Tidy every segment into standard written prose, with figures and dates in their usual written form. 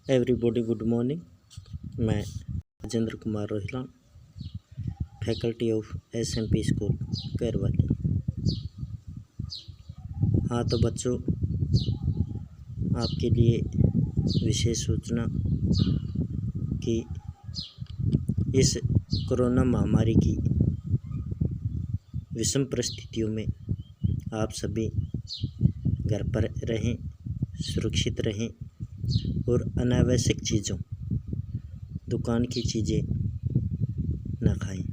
Everybody good morning. मैं Rajendra Kumar Rohila, faculty of SMP school Kairwali. हाँ तो बच्चों, आपके लिए विशेष सूचना कि इस कोरोना महामारी की विषम परिस्थितियों में आप सभी घर पर रहें, सुरक्षित रहें और अनावश्यक चीज़ों, दुकान की चीज़ें न खाएं।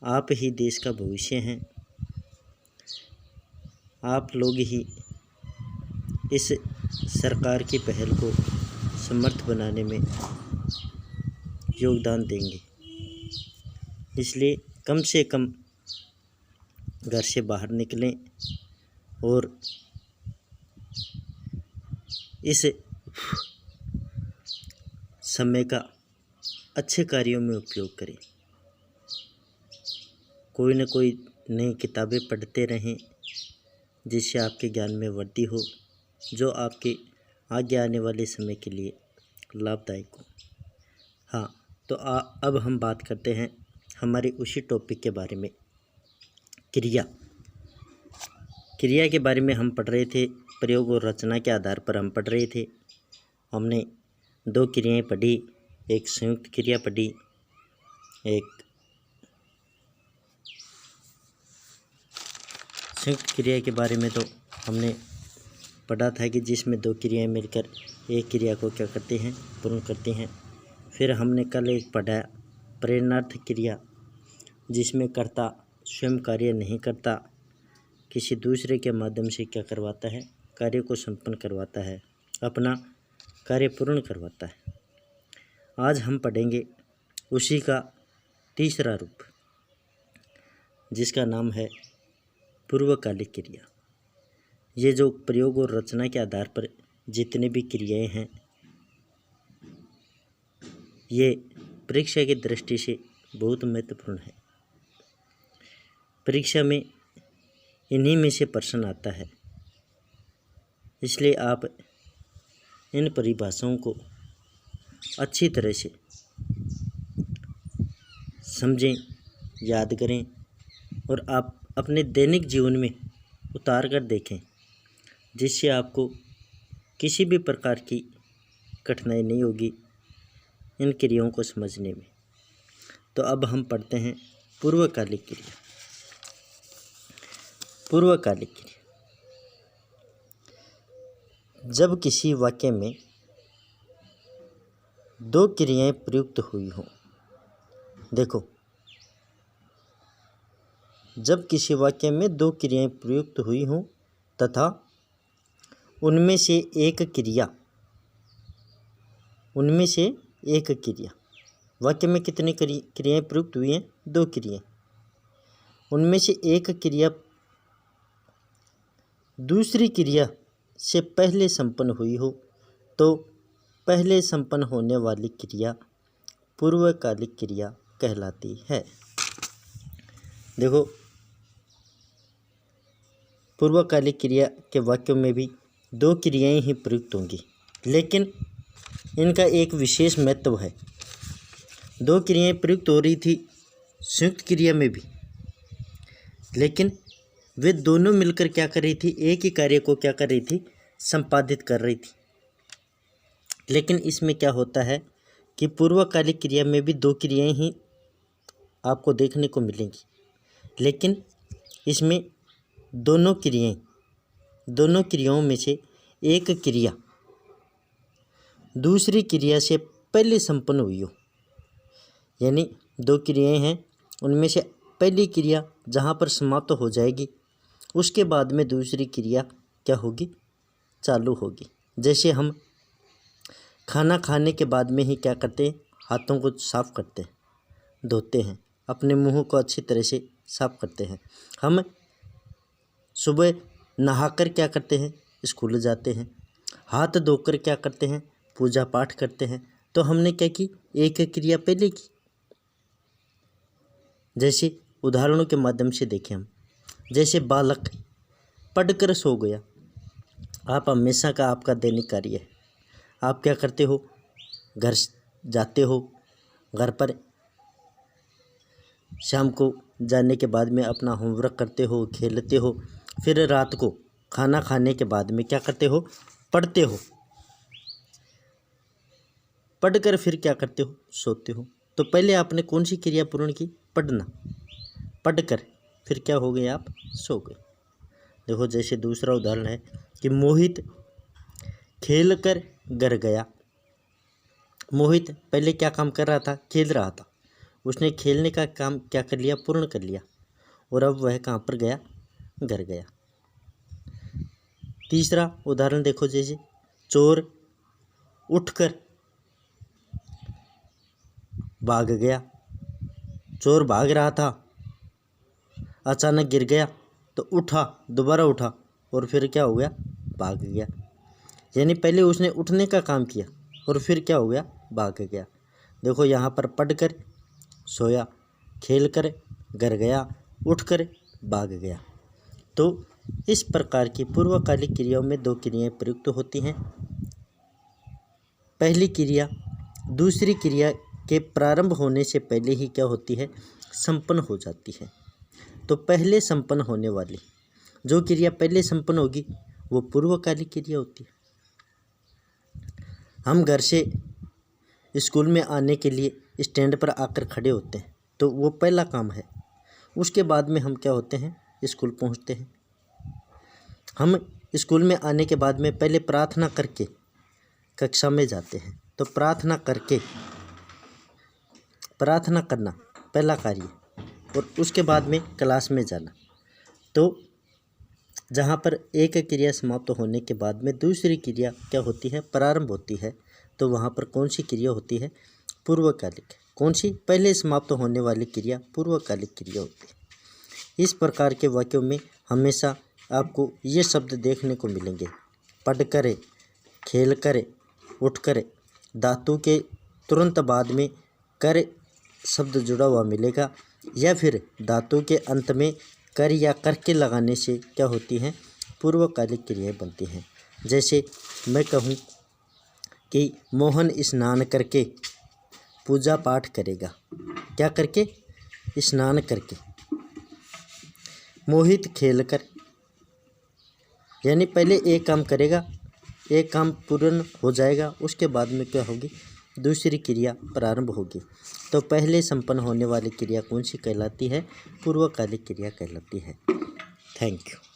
आप ही देश का भविष्य हैं। आप लोग ही इस सरकार की पहल को समर्थ बनाने में योगदान देंगे। इसलिए कम से कम घर से बाहर निकलें और इस समय का अच्छे कार्यों में उपयोग करें। कोई न कोई नई किताबें पढ़ते रहें जिससे आपके ज्ञान में वृद्धि हो, जो आपके आगे आने वाले समय के लिए लाभदायक हो। हाँ तो अब हम बात करते हैं हमारे उसी टॉपिक के बारे में, क्रिया के बारे में हम पढ़ रहे थे। प्रयोग और रचना के आधार पर हम पढ़ रहे थे। हमने दो क्रियाएं पढ़ी, एक संयुक्त क्रिया पढ़ी, एक संयुक्त क्रिया के बारे में तो हमने पढ़ा था कि जिसमें दो क्रियाएं मिलकर एक क्रिया को क्या करते हैं, पूर्ण करते हैं। फिर हमने कल एक पढ़ा प्रेरणार्थ क्रिया, जिसमें कर्ता स्वयं कार्य नहीं करता, किसी दूसरे के माध्यम से क्या करवाता है, कार्य को संपन्न करवाता है, अपना कार्य पूर्ण करवाता है। आज हम पढ़ेंगे उसी का तीसरा रूप, जिसका नाम है पूर्वकालिक क्रिया। ये जो प्रयोग और रचना के आधार पर जितने भी क्रियाएं हैं, ये परीक्षा की दृष्टि से बहुत महत्वपूर्ण है। परीक्षा में इन्हीं में से प्रश्न आता है, इसलिए आप इन परिभाषाओं को अच्छी तरह से समझें, याद करें और आप अपने दैनिक जीवन में उतार कर देखें, जिससे आपको किसी भी प्रकार की कठिनाई नहीं होगी इन क्रियाओं को समझने में। तो अब हम पढ़ते हैं पूर्वकालिक क्रिया। पूर्वकालिक क्रिया जब किसी वाक्य में दो क्रियाएं प्रयुक्त हुई हों। देखो, जब किसी वाक्य में दो क्रियाएं प्रयुक्त हुई हों तथा उनमें से एक क्रिया वाक्य में कितनी क्रियाएं प्रयुक्त हुई हैं? दो क्रियाएं। उनमें से एक क्रिया दूसरी क्रिया से पहले संपन्न हुई हो तो पहले संपन्न होने वाली क्रिया पूर्वकालिक क्रिया कहलाती है। देखो, पूर्वकालिक क्रिया के वाक्यों में भी दो क्रियाएं ही प्रयुक्त होंगी, लेकिन इनका एक विशेष महत्व है। दो क्रियाएं प्रयुक्त हो रही थी संयुक्त क्रिया में भी, लेकिन वे दोनों मिलकर क्या कर रही थी, एक ही कार्य को क्या कर रही थी, संपादित कर रही थी। लेकिन इसमें क्या होता है कि पूर्वकालिक क्रिया में भी दो क्रियाएं ही आपको देखने को मिलेंगी, लेकिन इसमें दोनों क्रियाओं में से एक क्रिया दूसरी क्रिया से पहले संपन्न हुई हो। यानी दो क्रियाएं हैं, उनमें से पहली क्रिया जहाँ पर समाप्त हो जाएगी, उसके बाद में दूसरी क्रिया क्या होगी, चालू होगी। जैसे हम खाना खाने के बाद में ही क्या करते हैं, हाथों को साफ़ करते हैं, धोते हैं, अपने मुंह को अच्छी तरह से साफ़ करते हैं। हम सुबह नहाकर क्या करते हैं, स्कूल जाते हैं। हाथ धोकर क्या करते हैं, पूजा पाठ करते हैं। तो हमने क्या की, एक क्रिया पहले की। जैसे उदाहरणों के माध्यम से देखें हम, जैसे बालक पढ़कर सो गया, आप हमेशा का आपका दैनिक कार्य है। आप क्या करते हो, घर जाते हो, घर पर शाम को जाने के बाद में अपना होमवर्क करते हो, खेलते हो, फिर रात को खाना खाने के बाद में क्या करते हो, पढ़ते हो, पढ़कर फिर क्या करते हो, सोते हो। तो पहले आपने कौन सी क्रिया पूर्ण की, पढ़ना, पढ़कर फिर क्या हो गए, आप सो गए। देखो जैसे दूसरा उदाहरण है कि मोहित खेल कर घर गया। मोहित पहले क्या काम कर रहा था, खेल रहा था। उसने खेलने का काम क्या कर लिया, पूर्ण कर लिया, और अब वह कहाँ पर गया, घर गया। तीसरा उदाहरण देखो, जैसे चोर उठकर भाग गया। चोर भाग रहा था, अचानक गिर गया, तो उठा, दोबारा उठा, और फिर क्या हो गया, भाग गया। यानी पहले उसने उठने का काम किया और फिर क्या हो गया, भाग गया। देखो यहाँ पर पढ़कर सोया, खेल कर घर गया, उठकर भाग गया। तो इस प्रकार की पूर्वकालिक क्रियाओं में दो क्रियाएं प्रयुक्त होती हैं। पहली क्रिया दूसरी क्रिया के प्रारंभ होने से पहले ही क्या होती है, संपन्न हो जाती है। तो पहले संपन्न होने वाली जो क्रिया पहले संपन्न होगी वो पूर्वकालिक क्रिया होती है। हम घर से स्कूल में आने के लिए स्टैंड पर आकर खड़े होते हैं, तो वो पहला काम है। उसके बाद में हम क्या होते हैं, स्कूल पहुंचते हैं। हम स्कूल में आने के बाद में पहले प्रार्थना करके कक्षा में जाते हैं। तो प्रार्थना करना पहला कार्य, और उसके बाद में क्लास में जाना। तो जहाँ पर एक क्रिया समाप्त होने के बाद में दूसरी क्रिया क्या होती है, प्रारंभ होती है। तो वहाँ पर कौन सी क्रिया होती है, पूर्वकालिक। कौन सी, पहले समाप्त होने वाली क्रिया पूर्वकालिक क्रिया होती है। इस प्रकार के वाक्यों में हमेशा आपको ये शब्द देखने को मिलेंगे, पढ़ करे, खेल करे, उठ करे। धातु के तुरंत बाद में कर शब्द जुड़ा हुआ मिलेगा, या फिर धातु के अंत में कर या करके लगाने से क्या होती हैं, पूर्वकालिक क्रियाएं बनती हैं। जैसे मैं कहूँ कि मोहन स्नान करके पूजा पाठ करेगा। क्या करके, स्नान करके। मोहित खेल कर, यानी पहले एक काम करेगा, एक काम पूर्ण हो जाएगा, उसके बाद में क्या होगी, दूसरी क्रिया प्रारंभ होगी। तो पहले संपन्न होने वाली क्रिया कौन सी कहलाती है, पूर्वकालिक क्रिया कहलाती है। Thank you.